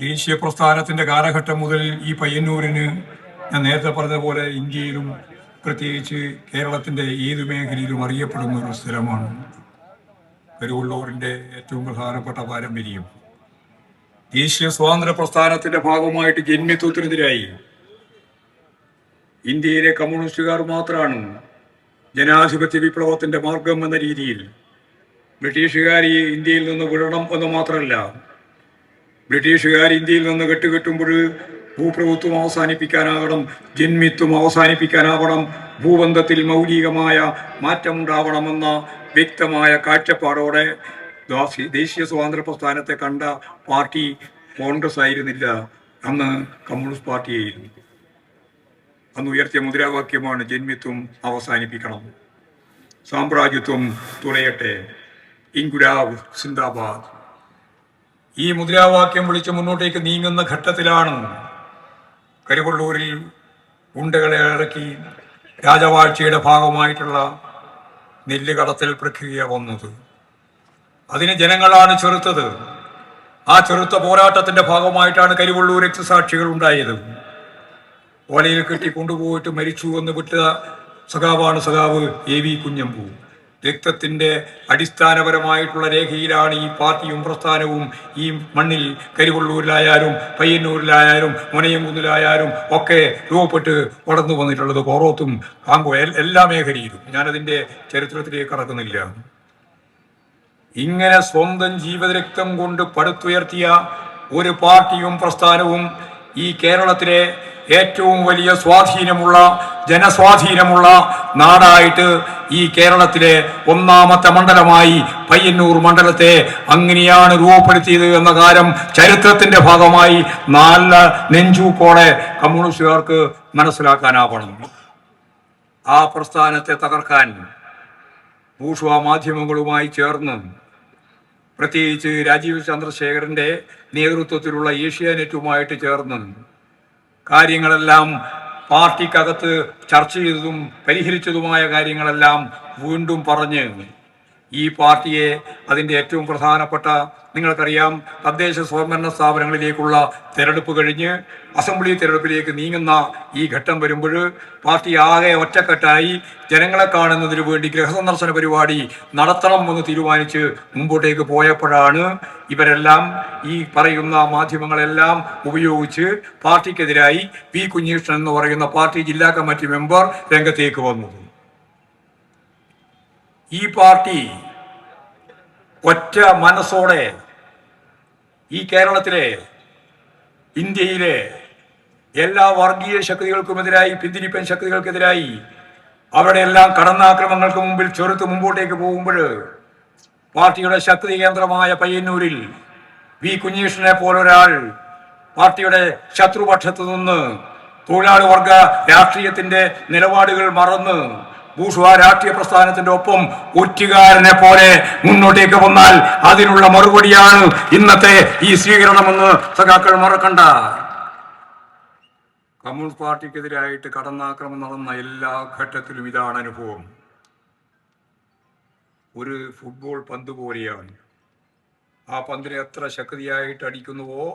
ദേശീയ പ്രസ്ഥാനത്തിന്റെ കാലഘട്ടം മുതൽ ഈ പയ്യന്നൂരിന് ഞാൻ നേരത്തെ പറഞ്ഞതുപോലെ ഇന്ത്യയിലും പ്രത്യേകിച്ച് കേരളത്തിന്റെ ഏത് മേഖലയിലും അറിയപ്പെടുന്ന ഒരു സ്ഥലമാണ് കരുവള്ളൂരിന്റെ ഏറ്റവും പ്രധാനപ്പെട്ട പാരമ്പര്യം. ദേശീയ സ്വാതന്ത്ര്യ പ്രസ്ഥാനത്തിന്റെ ഭാഗമായിട്ട് ജന്മിത്വത്തിനെതിരായി ഇന്ത്യയിലെ കമ്മ്യൂണിസ്റ്റുകാർ മാത്രമാണ് ജനാധിപത്യ വിപ്ലവത്തിന്റെ മാർഗം എന്ന രീതിയിൽ ബ്രിട്ടീഷുകാരെ ഇന്ത്യയിൽ നിന്ന് വിടണം എന്ന് മാത്രമല്ല, ബ്രിട്ടീഷുകാർ ഇന്ത്യയിൽ നിന്ന് കെട്ടുകെട്ടുമ്പോൾ ഭൂപ്രഭുത്വം അവസാനിപ്പിക്കാനാകണം, ജന്മിത്വം അവസാനിപ്പിക്കാനാവണം, ഭൂബന്ധത്തിൽ മൗലികമായ മാറ്റമുണ്ടാവണമെന്ന വ്യക്തമായ കാഴ്ചപ്പാടോടെ ദേശീയ സ്വാതന്ത്ര്യ പ്രസ്ഥാനത്തെ കണ്ട പാർട്ടി കോൺഗ്രസ് ആയിരുന്നില്ല, അന്ന് കമ്മ്യൂണിസ്റ്റ് പാർട്ടിയായിരുന്നു. അന്ന് ഉയർത്തിയ മുദ്രാവാക്യമാണ് ജന്മിത്വം അവസാനിപ്പിക്കണം, സാമ്രാജ്യത്വം തുലയട്ടെ, ഇൻകുലാബ് സിന്ദാബാദ്. ഈ മുദ്രാവാക്യം വിളിച്ച് മുന്നോട്ടേക്ക് നീങ്ങുന്ന ഘട്ടത്തിലാണ് കരുവള്ളൂരിൽ ഗുണ്ടകളെ ഇറക്കി രാജവാഴ്ചയുടെ ഭാഗമായിട്ടുള്ള നെല്ല് കടത്തൽ പ്രക്രിയ വന്നത്. അതിന് ജനങ്ങളാണ് ചെറുത്തത്. ആ ചെറുത്ത പോരാട്ടത്തിന്റെ ഭാഗമായിട്ടാണ് കരുവള്ളൂർ രക്തസാക്ഷികൾ ഉണ്ടായത്. ഓലയിൽ കെട്ടി കൊണ്ടുപോയിട്ട് മരിച്ചു എന്ന് വിട്ട സഖാവാണ് സഖാവ് AV കുഞ്ഞമ്പു. രക്തത്തിന്റെ അടിസ്ഥാനപരമായിട്ടുള്ള രേഖയിലാണ് ഈ പാർട്ടിയും പ്രസ്ഥാനവും ഈ മണ്ണിൽ കരുവള്ളൂരിലായാലും പയ്യന്നൂരിലായാലും മുനയംകുന്നിലായാലും ഒക്കെ രൂപപ്പെട്ട് വളർന്നു വന്നിട്ടുള്ളത്. കോറോത്തും കാങ്കോ എല്ലാ മേഖലയിലും. ഞാനതിന്റെ ചരിത്രത്തിലേക്ക് കടക്കുന്നില്ല. ഇങ്ങനെ സ്വന്തം ജീവിതരക്തം കൊണ്ട് പടുത്തുയർത്തിയ ഒരു പാർട്ടിയും പ്രസ്ഥാനവും ഈ കേരളത്തിലെ ഏറ്റവും വലിയ സ്വാധീനമുള്ള ജനസ്വാധീനമുള്ള നാടായിട്ട് ഈ കേരളത്തിലെ ഒന്നാമത്തെ മണ്ഡലമായി പയ്യന്നൂർ മണ്ഡലത്തെ അങ്ങനെയാണ് രൂപപ്പെടുത്തിയത് എന്ന കാര്യം ചരിത്രത്തിന്റെ ഭാഗമായി നല്ല നെഞ്ചൂക്കോടെ കമ്മ്യൂണിസ്റ്റുകാർക്ക് മനസ്സിലാക്കാനാവണം. ആ പ്രസ്ഥാനത്തെ തകർക്കാൻ ബൂർഷ്വാ മാധ്യമങ്ങളുമായി ചേർന്ന്, പ്രത്യേകിച്ച് രാജീവ് ചന്ദ്രശേഖരന്റെ നേതൃത്വത്തിലുള്ള ഏഷ്യാനെറ്റുമായിട്ട് ചേർന്ന് കാര്യങ്ങളെല്ലാം പാർട്ടിക്കകത്ത് ചർച്ച ചെയ്തതും പരിഹരിച്ചതുമായ കാര്യങ്ങളെല്ലാം വീണ്ടും പറഞ്ഞ് ഈ പാർട്ടിയെ അതിൻ്റെ ഏറ്റവും പ്രധാനപ്പെട്ട, നിങ്ങൾക്കറിയാം, തദ്ദേശ സ്വയംഭരണ സ്ഥാപനങ്ങളിലേക്കുള്ള തെരഞ്ഞെടുപ്പ് കഴിഞ്ഞ് അസംബ്ലി തെരഞ്ഞെടുപ്പിലേക്ക് നീങ്ങുന്ന ഈ ഘട്ടം വരുമ്പോൾ പാർട്ടി ആകെ ഒറ്റക്കെട്ടായി ജനങ്ങളെ കാണുന്നതിന് വേണ്ടി ഗൃഹസന്ദർശന പരിപാടി നടത്തണം എന്ന് തീരുമാനിച്ച് മുമ്പോട്ടേക്ക് പോയപ്പോഴാണ് ഇവരെല്ലാം ഈ പറയുന്ന മാധ്യമങ്ങളെല്ലാം ഉപയോഗിച്ച് പാർട്ടിക്കെതിരായി പി കുഞ്ഞീഷ്ണൻ എന്ന് പറയുന്ന പാർട്ടി ജില്ലാ കമ്മിറ്റി മെമ്പർ രംഗത്തേക്ക് വന്നത്. ഈ പാർട്ടി ഒറ്റ മനസ്സോടെ ഈ കേരളത്തിലെ ഇന്ത്യയിലെ എല്ലാ വർഗീയ ശക്തികൾക്കുമെതിരായി, പിന്തിരിപ്പൻ ശക്തികൾക്കെതിരായി, അവരുടെ എല്ലാം കടന്നാക്രമങ്ങൾക്ക് മുമ്പിൽ ചെറുത്ത് മുമ്പോട്ടേക്ക് പോകുമ്പോൾ പാർട്ടിയുടെ ശക്തി കേന്ദ്രമായ പയ്യന്നൂരിൽ വി കുഞ്ഞീഷ്ണനെ പോലൊരാൾ പാർട്ടിയുടെ ശത്രുപക്ഷത്ത് നിന്ന് തൊഴിലാളി വർഗ രാഷ്ട്രീയത്തിന്റെ നിലപാടുകൾ മറന്ന് ബൂർഷ്വാ രാഷ്ട്രീയ പ്രസ്ഥാനത്തിന്റെ ഒപ്പം ഒറ്റുകാരനെ പോലെ മുന്നോട്ടേക്ക് വന്നാൽ അതിനുള്ള മറുപടിയാണ് ഇന്നത്തെ ഈ സ്വീകരണമെന്ന് സഖാക്കൾ മറക്കണ്ട. കമ്മ്യൂണിസ്റ്റ് പാർട്ടിക്കെതിരായിട്ട് കടന്നാക്രമണം നടന്ന എല്ലാ ഘട്ടത്തിലും ഇതാണ് അനുഭവം. ഒരു ഫുട്ബോൾ പന്ത് പോലെയാണ്. ആ പന്തിനെ എത്ര ശക്തിയായിട്ട് അടിക്കുന്നുവോ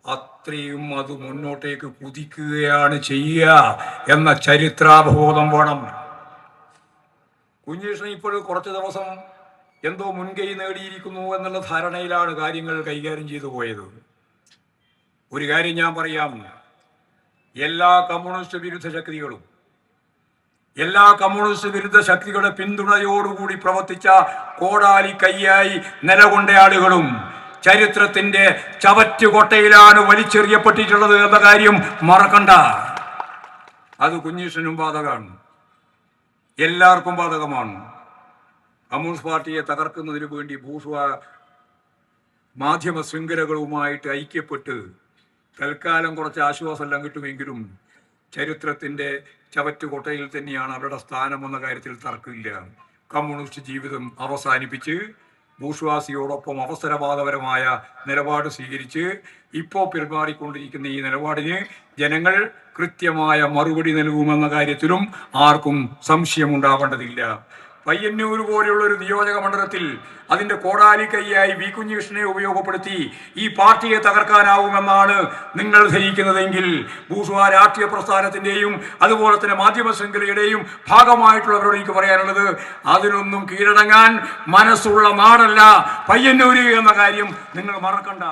അത്രയും അത് മുന്നോട്ടേക്ക് കുതിക്കുകയാണ് ചെയ്യുക എന്ന ചരിത്രാവബോധം വേണം. കുഞ്ഞീഷ്ണൻ ഇപ്പോൾ കുറച്ച് ദിവസം എന്തോ മുൻകൈ നേടിയിരിക്കുന്നു എന്നുള്ള ധാരണയിലാണ് കാര്യങ്ങൾ കൈകാര്യം ചെയ്തു പോയത്. ഒരു കാര്യം ഞാൻ പറയാം, എല്ലാ കമ്മ്യൂണിസ്റ്റ് വിരുദ്ധ ശക്തികളുടെ പിന്തുണയോടുകൂടി പ്രവർത്തിച്ച കോടാലി കയ്യായി നിലകൊണ്ട ആളുകളും ചരിത്രത്തിന്റെ ചവറ്റുകൊട്ടയിലാണ് വലിച്ചെറിയപ്പെട്ടിട്ടുള്ളത് എന്ന കാര്യം മറക്കണ്ട. അത് കുഞ്ഞീഷ്ണനും ബാധകമാണ്, എല്ലാവർക്കും ബാധകമാണ്. കമ്മ്യൂണിസ്റ്റ് പാർട്ടിയെ തകർക്കുന്നതിന് വേണ്ടി ബൂർഷ്വാ മാധ്യമ ശൃംഖലകളുമായിട്ട് ഐക്യപ്പെട്ട് തൽക്കാലം കുറച്ച് ആശ്വാസമെല്ലാം കിട്ടുമെങ്കിലും ചരിത്രത്തിന്റെ ചവറ്റുകൊട്ടയിൽ തന്നെയാണ് അവരുടെ സ്ഥാനമെന്ന കാര്യത്തിൽ തർക്കമില്ല. കമ്മ്യൂണിസ്റ്റ് ജീവിതം അവസാനിപ്പിച്ച് ബൂർഷ്വാസിയോടൊപ്പം അവസരവാദപരമായ നിലപാട് സ്വീകരിച്ച് ഇപ്പോൾ പെരുമാറിക്കൊണ്ടിരിക്കുന്ന ഈ നിലപാടിന് ജനങ്ങൾ കൃത്യമായ മറുപടി നൽകുമെന്ന കാര്യത്തിലും ആർക്കും സംശയമുണ്ടാവേണ്ടതില്ല. പയ്യന്നൂർ പോലെയുള്ള ഒരു നിയോജക മണ്ഡലത്തിൽ അതിന്റെ കോടാലി കൈയായി വി കുഞ്ഞികൃഷ്ണനെ ഉപയോഗപ്പെടുത്തി ഈ പാർട്ടിയെ തകർക്കാനാവുമെന്നാണ് നിങ്ങൾ ധരിക്കുന്നതെങ്കിൽ ബൂർഷ്വാ രാഷ്ട്രീയ പ്രസ്ഥാനത്തിന്റെയും അതുപോലെ തന്നെ മാധ്യമ ശൃംഖലയുടെയും ഭാഗമായിട്ടുള്ളവരോട് എനിക്ക് പറയാനുള്ളത്, അതിനൊന്നും കീഴടങ്ങാൻ മനസ്സുള്ള നാടല്ല പയ്യന്നൂര് എന്ന കാര്യം നിങ്ങൾ മറക്കണ്ട.